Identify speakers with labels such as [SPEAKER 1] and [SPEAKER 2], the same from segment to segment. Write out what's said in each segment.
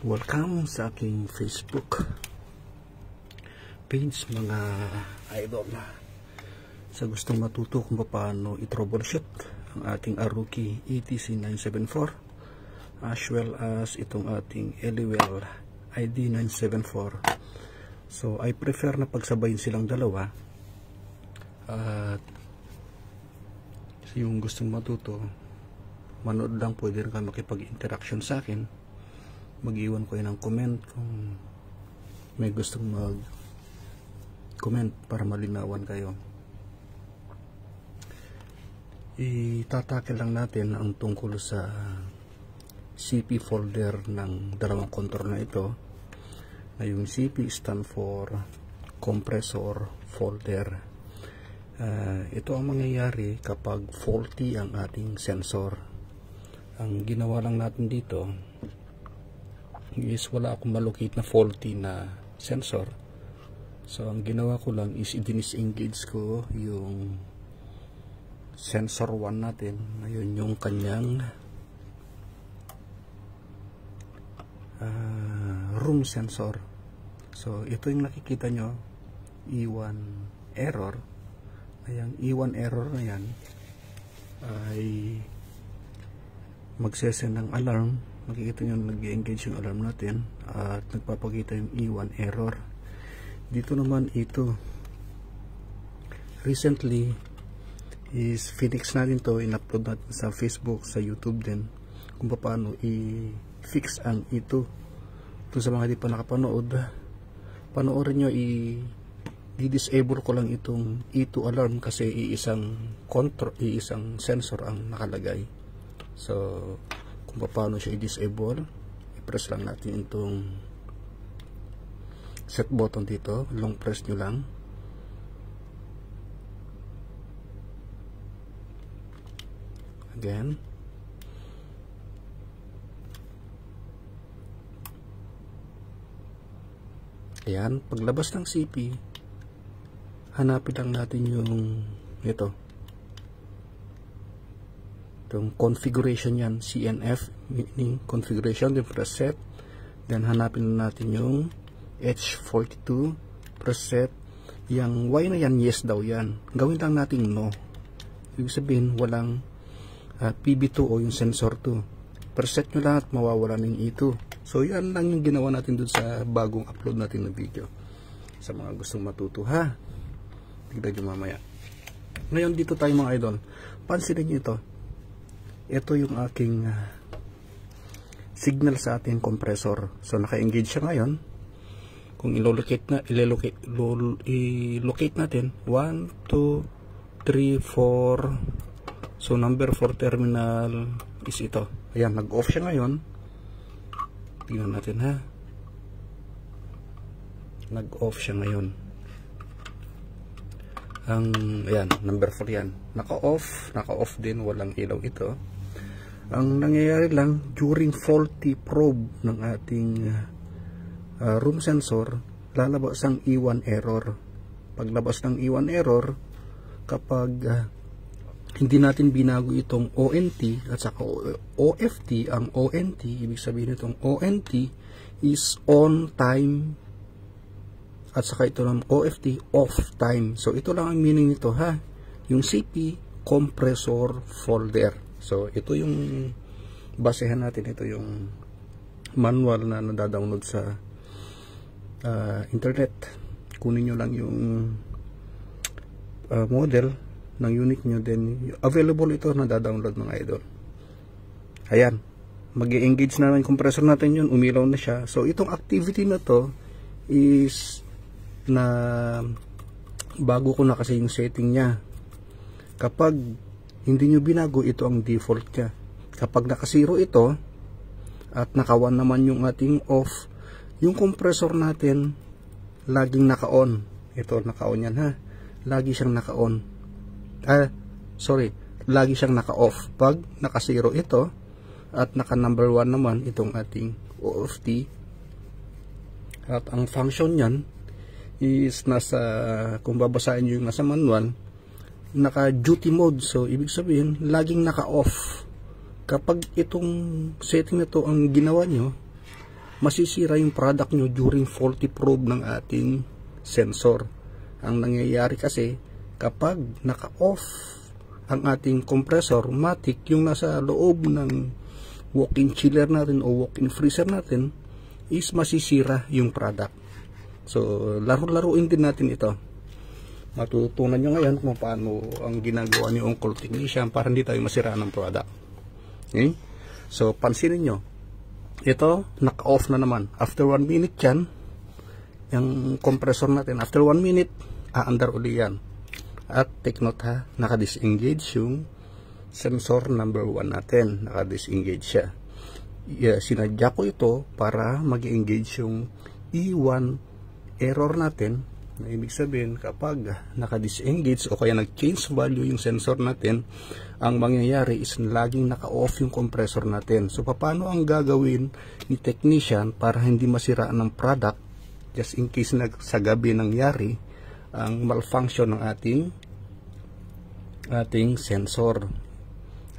[SPEAKER 1] Welcome sa aking Facebook page mga idol. Sa gustong matuto kung paano i-troubleshoot ang ating Aruki ETC974 as well as itong ating Eliwell ID974. So I prefer na pagsabayin silang dalawa. At yung gustong matuto, manood lang, pwede rin kayo makipag-interaction sa akin. Mag-iwan ko ng comment kung may gustong mag-comment para malinawan kayo. Itatake lang natin ang tungkol sa CP folder ng dalawang control na ito, na yung CP stand for compressor folder. Ito ang mangyayari kapag faulty ang ating sensor. Ang ginawa lang natin dito is wala akong malocate na faulty na sensor. So ang ginawa ko lang is i-disengage ko yung sensor 1 natin. Ayun yung kanyang room sensor. So ito yung nakikita nyo, E1 error. Ayan, E1 error na yan ay magsesend ng alarm. Makikita nyo nag-engage yung alarm natin at nagpapakita yung E1 error. Dito naman ito, recently is fix natin to, in-upload natin sa Facebook, sa YouTube din, kung paano i-fix ang ito. Ito sa mga di pa nakapanood, panoorin nyo, i-disable ko lang itong E2 alarm kasi iisang sensor ang nakalagay. So kung paano siya i-disable, i-press lang natin itong set button dito, long press nyo lang. Again, ayan, paglabas ng CP, hanapin lang natin yung ito, itong configuration yan, CNF, meaning configuration, then press set, then hanapin natin yung H42, press set, yung Y na yan, yes daw yan, gawin lang natin no, ibig sabihin walang PB2 o yung sensor 2, press set nyo lang at mawawala ng E2. So yan lang yung ginawa natin dun sa bagong upload natin na video. Sa mga gustong matuto ha, tignan nyo mamaya. Ngayon dito tayo mga idol, pansinin nyo ito. Ito yung aking signal sa ating compressor. So naka-engage siya ngayon. Kung i-locate natin 1, 2, 3, 4. So number 4 terminal is ito. Ayan, nag-off siya ngayon. Tingnan natin ha. Nag-off siya ngayon. Ayan, number 4 yan. Naka-off din, walang ilaw ito. Ang nangyayari lang, during faulty probe ng ating room sensor, lalabas ang E1 error. Paglabas ng E1 error, kapag hindi natin binago itong ONT at saka OFT, ang ONT, ibig sabihin itong ONT is on time, at saka ito ng OFT, off time. So ito lang ang meaning nito ha, yung CP compressor folder. So ito yung basehan natin, ito yung manual na nadadownload sa internet. Kunin nyo lang yung model ng unit nyo, then available ito na nadadownload mga idol. Ayan, mag-engage na yung compressor natin yun, umilaw na siya. So itong activity na to is na bago ko na kasi yung setting niya. Kapag hindi nyo binago, ito ang default niya. Kapag naka-0 ito at naka-1 naman yung ating off, yung compressor natin laging naka-on. Ito, naka-on yan ha. Lagi siyang naka-on. Lagi siyang naka-off. Pag naka-0 ito at naka-number 1 naman itong ating OFT, at ang function niyan is nasa, kung babasahin nyo yung nasa manual, naka-duty mode. So ibig sabihin laging naka-off. Kapag itong setting na to ang ginawa nyo, masisira yung product nyo during faulty probe ng ating sensor. Ang nangyayari kasi, kapag naka-off ang ating compressor, matik yung nasa loob ng walk-in chiller natin o walk-in freezer natin is masisira yung product. So, laro-laruin din natin ito. Matutunan nyo ngayon kung paano ang ginagawa ni on-call technician para hindi tayo masira ng product. Okay? So, pansinin nyo, ito, naka-off na naman. After 1 minute yan, yung compressor natin, after 1 minute, aandar uli yan. At take note ha, naka-disengage yung sensor number 1 natin. Naka-disengage siya. Sinadya ko ito para mag-engage yung E1 error natin. Na ibig sabihin, kapag naka-disengage o kaya nag-change value yung sensor natin, ang mangyayari is laging naka-off yung compressor natin. So, paano ang gagawin ni technician para hindi masira ng product just in case na sa gabi nangyari ang malfunction ng ating sensor.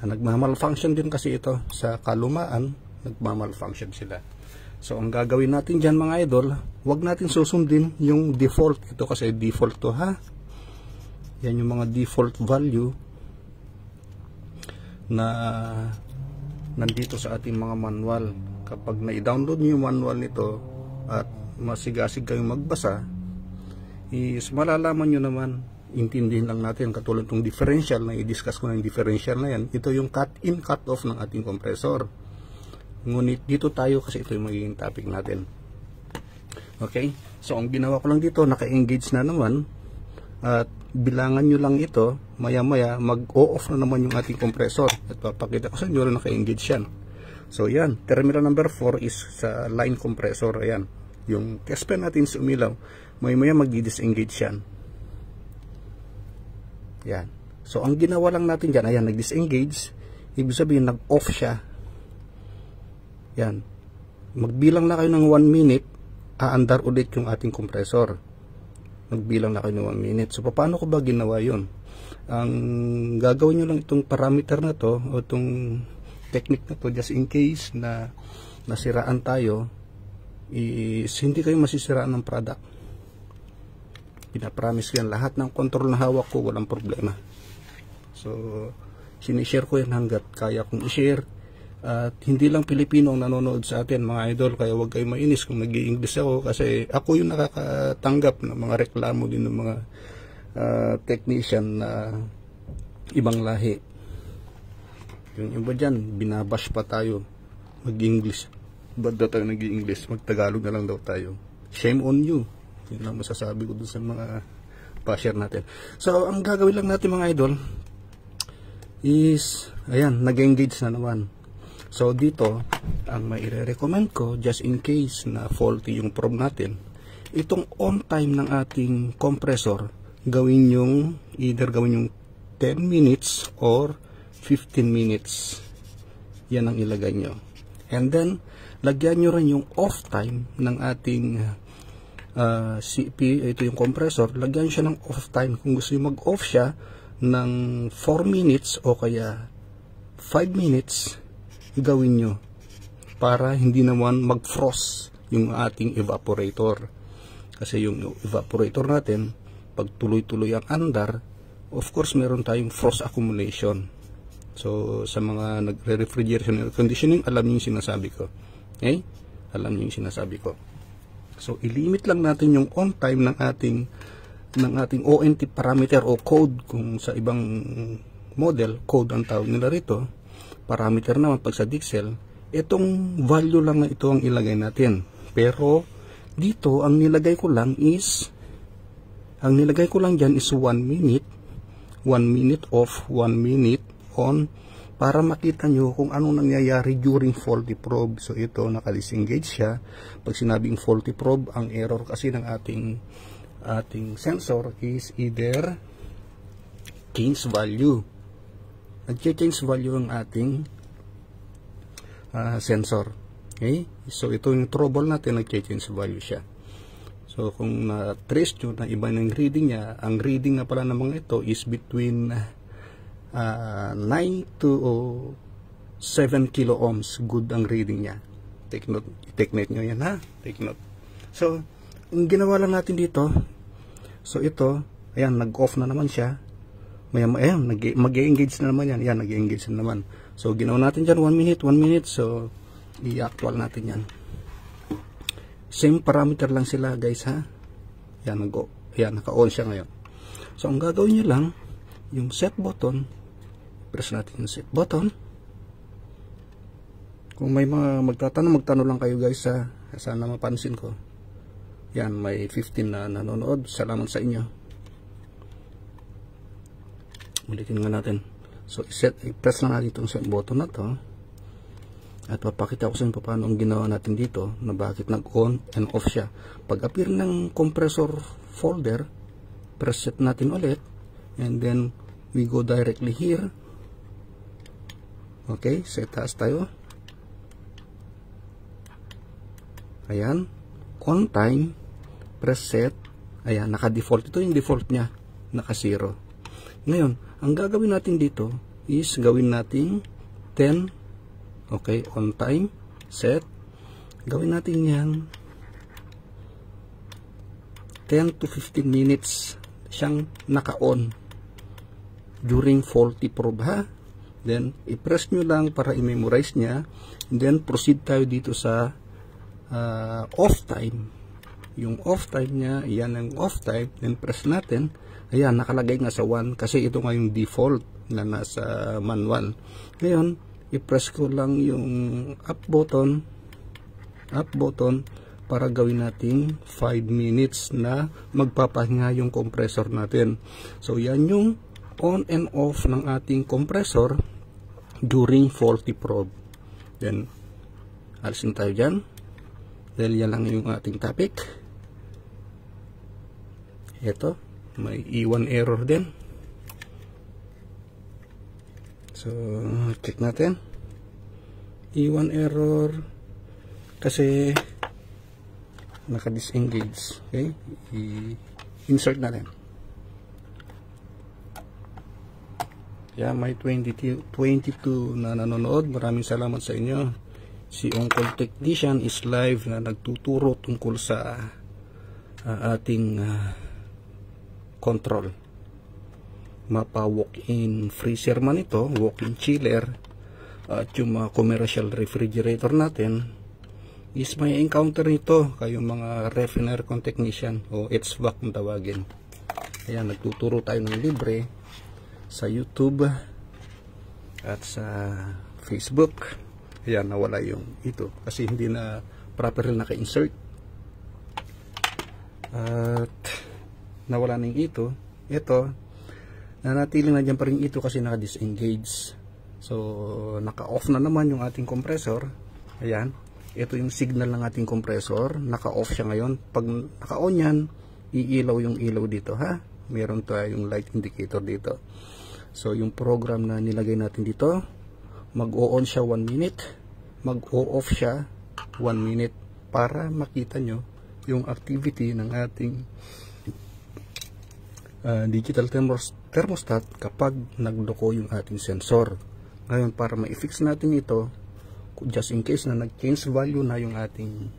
[SPEAKER 1] Nagmamalfunction din kasi ito sa kalumaan, nagmamalfunction sila. So, ang gagawin natin dyan mga idol, wag natin susundin yung default. Ito kasi default to ha. Yan yung mga default value na nandito sa ating mga manual. Kapag na-download nyo yung manual nito at masigasig kayong magbasa, is malalaman nyo naman, intindihin lang natin katulad ng differential na i-discuss ko na yung differential na yan. Ito yung cut-in, cut-off ng ating compressor. Ngunit dito tayo kasi ito yung magiging topic natin. Okay? So, ang ginawa ko lang dito, naka-engage na naman. At bilangan nyo lang ito, maya-maya, mag-o-off na naman yung ating compressor. At papakita ko sa inyo na naka-engage yan. So, yan. Terminal number 4 is sa line compressor. Ayan. Yung test pen natin sa umilaw, maya-maya mag-disengage yan. Yan. So, ang ginawa lang natin dyan, ayan, nag-disengage. Ibig sabihin, nag-off siya. Yan. Magbilang na kayo ng 1 minute, aandar ulit yung ating compressor. Magbilang na kayo ng 1 minute. So, paano ko ba ginawa yun? Ang gagawin nyo lang itong parameter na to, o itong technique na to, just in case na nasiraan tayo, is hindi kayo masisiraan ng product. Pinapromise yan. Lahat ng control na hawak ko, walang problema. So, sinishare ko yan hanggat kaya kong i-share. At hindi lang Pilipino ang nanonood sa atin mga idol, kaya huwag kayo mainis kung nag-i-English ako, kasi ako yung nakakatanggap ng mga reklamo din ng mga technician na ibang lahi. Yung iba dyan, binabash pa tayo mag-English. Ba't daw tayo nag-i-English? Mag-Tagalog na lang daw tayo. Shame on you. Yun lang masasabi ko dun sa mga pa-share natin. So, ang gagawin lang natin mga idol is, ayan, nag-engage na naman. So, dito, ang maire-recommend ko, just in case na faulty yung probe natin, itong on time ng ating compressor, gawin yung, either gawin yung 10 minutes or 15 minutes. Yan ang ilagay nyo. And then, lagyan nyo rin yung off time ng ating CP, ito yung compressor, lagyan siya ng off time. Kung gusto nyo mag-off siya ng 4 minutes o kaya 5 minutes, gawin nyo para hindi naman mag-frost yung ating evaporator. Kasi yung evaporator natin, pag tuloy-tuloy ang andar, of course meron tayong frost accumulation. So sa mga nagre-refrigeration and conditioning, alam niyo yung sinasabi ko. Okay? Alam niyo yung sinasabi ko. So ilimit lang natin yung on time ng ating ONT parameter o code, kung sa ibang model code ang tawag nila rito. Parameter naman pag sa Dixel, itong value lang na ito ang ilagay natin. Pero dito ang nilagay ko lang dyan is 1 minute. 1 minute off, 1 minute on, para makita nyo kung anong nangyayari during faulty probe. So ito, naka-disengage siya. Pag sinabing faulty probe, ang error kasi ng ating sensor is either change value. Nag-change value ang ating sensor. Okay? So ito yung trouble natin, nag-change value siya. So kung na-trace nyo na iba ng reading niya, ang reading na pala ng mga ito is between 9 to 7 kilo ohms. Good ang reading niya. Take note nyo yan, ha? Take note. So, ang ginawa lang natin dito, so ito, ayan, nag-off na naman siya. Ayan, mag-engage na naman yan. Ayan, nag-engage na naman. So, ginawa natin dyan 1 minute. So, i-actual natin yan. Same parameter lang sila, guys, ha? Ayan, ayan, naka-on siya ngayon. So, ang gagawin nyo lang, yung set button, press natin yung set button. Kung may mga magtanong lang kayo, guys, ha? Sana mapansin ko. Yan, may 15 na nanonood. Salamat sa inyo. Ulitin nga natin. So, i-press na natin itong set button na to. At papakita ko sa inyo paano ang ginawa natin dito na bakit nag-on and off siya. Pag appear ng compressor folder, press set natin ulit. And then, we go directly here. Okay, set taas tayo. Ayan, on time, press set. Ayan, naka-default. Ito yung default niya, naka-0. Ngayon, ang gagawin natin dito is gawin natin 10. Okay, on time, set. Gawin natin yan 10 to 15 minutes siyang naka-on during faulty probe, ha? Then, i-press nyo lang para i-memorize niya. And then, proceed tayo dito sa off time. Yung off time niya, yan ang off time. Then press natin. Ayan, nakalagay nga sa 1 kasi ito nga yung default na nasa manual. Ngayon, i-press ko lang yung up button para gawin natin 5 minutes na magpapahinga yung compressor natin. So, yan yung on and off ng ating compressor during faulty probe. Then, alisin tayo dyan. Dahil yan lang yung ating topic. Ito, may E1 error din. So, check natin. E1 error kasi naka-disengage. Okay? I-insert natin. Yeah, may 22 na nanonood. Maraming salamat sa inyo. Si Uncle Technician is live na nagtuturo tungkol sa ating control. Mapa walk-in freezer man ito, walk-in chiller, at yung mga commercial refrigerator natin is may encounter nito kayong mga ref and aircon technician o HVAC kung tawagin. Ayan, nagtuturo tayo ng libre sa YouTube at sa Facebook. Ayan, nawala yung ito kasi hindi na properly naka-insert at nawala na yung ito. Nanatili na dyan pa rin ito kasi naka-disengage. So, naka-off na naman yung ating compressor. Ayan, ito yung signal ng ating compressor, naka-off siya ngayon. Pag naka-on yan, iilaw yung ilaw dito, ha? Meron tayong light indicator dito. So, yung program na nilagay natin dito, mag-o-on siya 1 minute, mag-o-off siya 1 minute para makita nyo yung activity ng ating digital thermostat kapag nagdoko yung ating sensor. Ngayon, para ma-fix natin ito, just in case na nag-change value na yung ating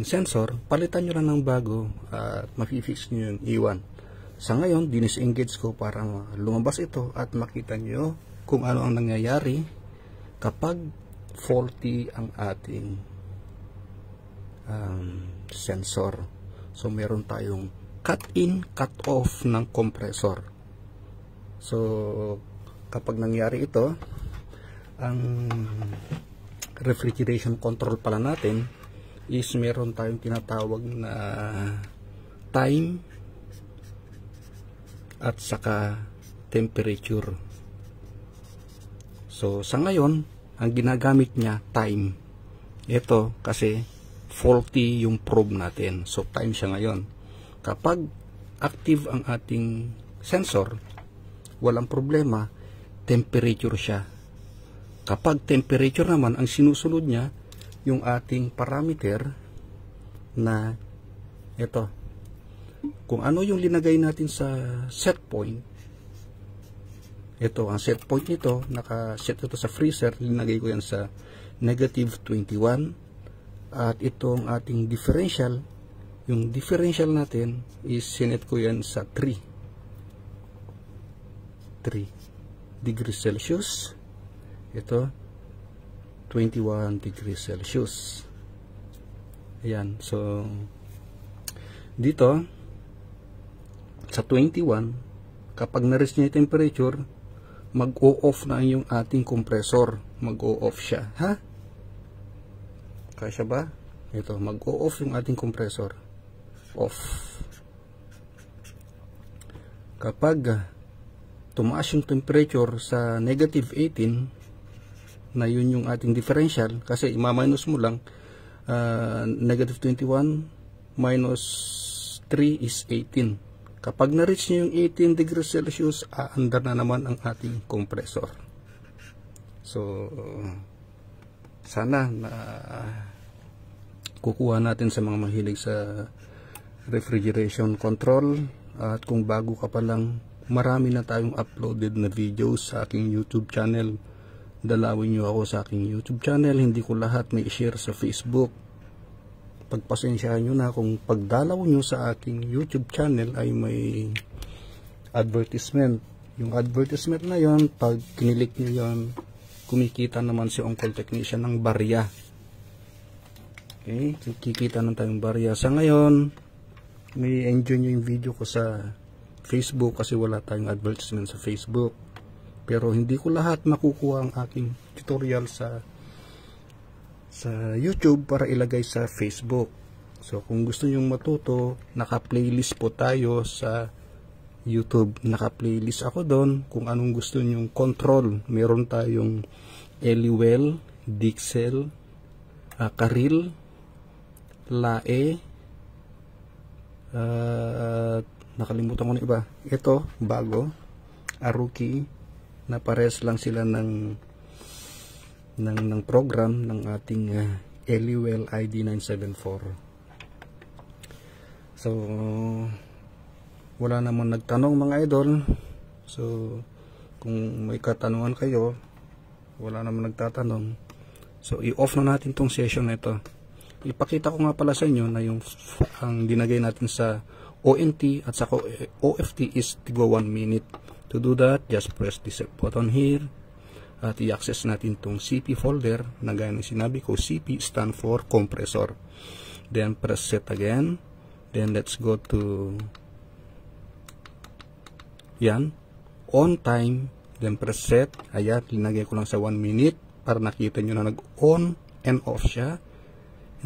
[SPEAKER 1] sensor, palitan nyo lang ng bago at ma-fix nyo yung E1. Sa ngayon, dinisengage ko para lumabas ito at makita nyo kung ano ang nangyayari kapag faulty ang ating sensor. So, meron tayong cut-in, cut-off ng compressor. So, kapag nangyari ito, ang refrigeration control pala natin is meron tayong tinatawag na time at saka temperature. So, sa ngayon, ang ginagamit niya, time. Ito, kasi faulty yung probe natin. So, time siya ngayon. Kapag active ang ating sensor, walang problema, temperature siya. Kapag temperature naman, ang sinusunod niya, yung ating parameter na ito. Kung ano yung linagay natin sa set point, ito, ang set point nito, naka-set ito sa freezer, linagay ko yan sa negative 21. At itong ating differential, yung differential natin is sinet ko yan sa 3 degrees Celsius. Ito 21 degrees Celsius. Ayan, so dito sa 21, kapag na-reach niya yung temperature, mag-o-off na yung ating compressor. Mag-o-off siya, ha? Kaya ba? Ito, mag-o-off yung ating compressor. Off. Kapag tumaas yung temperature sa negative 18, na yun yung ating differential, kasi ima-minus mo lang, negative 21 minus 3 is 18. Kapag na-reach nyo yung 18 degrees Celsius, aandar na naman ang ating compressor. So, sana na kukuha natin sa mga mahilig sa refrigeration control. At kung bago ka pa lang, marami na tayong uploaded na videos sa aking YouTube channel. Dalawin nyo ako sa aking YouTube channel. Hindi ko lahat may share sa Facebook. Pagpasensyahan nyo na kung pagdalaw nyo sa aking YouTube channel ay may advertisement. Yung advertisement na yon, pag kinilik nyo yon, kumikita naman si Uncle Technician ng barya. Okay, kikita na tayong barya. Sa ngayon, may enjoy nyo yung video ko sa Facebook kasi wala tayong advertisement sa Facebook. Pero hindi ko lahat makukuha ang aking tutorial sa YouTube para ilagay sa Facebook. So kung gusto nyong matuto, naka-playlist po tayo sa YouTube. Naka-playlist ako doon kung anong gusto nyong control. Meron tayong Eliwell, Dixel, Karil, Lae, nakalimutan ko na iba. Ito, bago, Aruki, na pares lang sila ng program ng ating Eliwell ID974. So, wala namang nagtanong mga idol. So, kung may katanungan kayo, wala namang nagtatanong. So, i-off na natin tong session na ito. Ipakita ko nga pala sa inyo na yung ang dinagay natin sa ONT at sa OFT is tigwa 1 minute. To do that, just press this button here at i-access natin tong CP folder na gaya ng sinabi ko. CP stand for compressor. Then press set again. Then let's go to yan, on time. Then press set. Ayan, linagay ko lang sa 1 minute para nakita nyo na nag-on and off siya.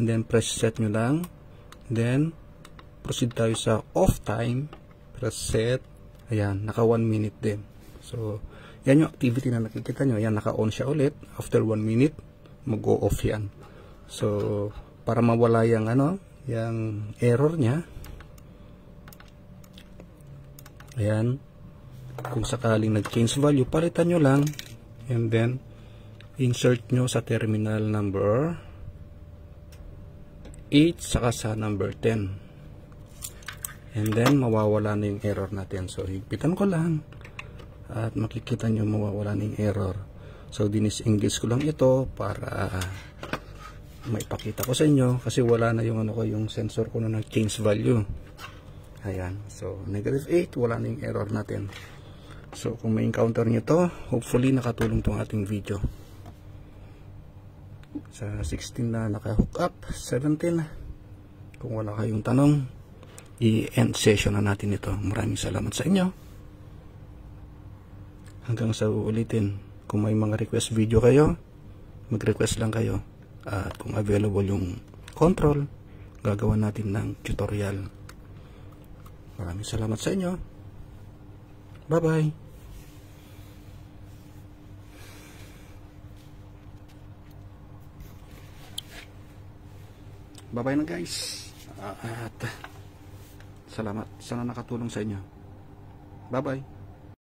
[SPEAKER 1] And then press set nyo lang. Then proceed tayo sa off time. Press set. Ayan, naka 1 minute din. So, yan yung activity na nakikita nyo. Ayan, naka-on siya ulit. After 1 minute, mag-o-off yan. So, para mawala yung yung error niya. Ayan. Kung sakaling nag-change value, palitan nyo lang. And then, insert nyo sa terminal number 8 saka sa number 10. And then, mawawala na yung error natin. So, higpitan ko lang. At makikita nyo mawawala na yung error. So, dinis-engage ko lang ito para maipakita ko sa inyo. Kasi wala na yung yung sensor ko na nag-change value. Ayan. So, negative 8, wala na yung error natin. So, kung may encounter nyo to, hopefully nakatulong tong ating video. Sa 16 na naka-hook up, 17. Kung wala kayong tanong, i-end session na natin ito. Maraming salamat sa inyo. Hanggang sa uulitin. Kung may mga request video kayo, mag-request lang kayo. At kung available yung control, gagawa natin ng tutorial. Maraming salamat sa inyo. Bye-bye. Bye-bye na guys. At salamat. Sana nakatulong sa inyo. Bye-bye.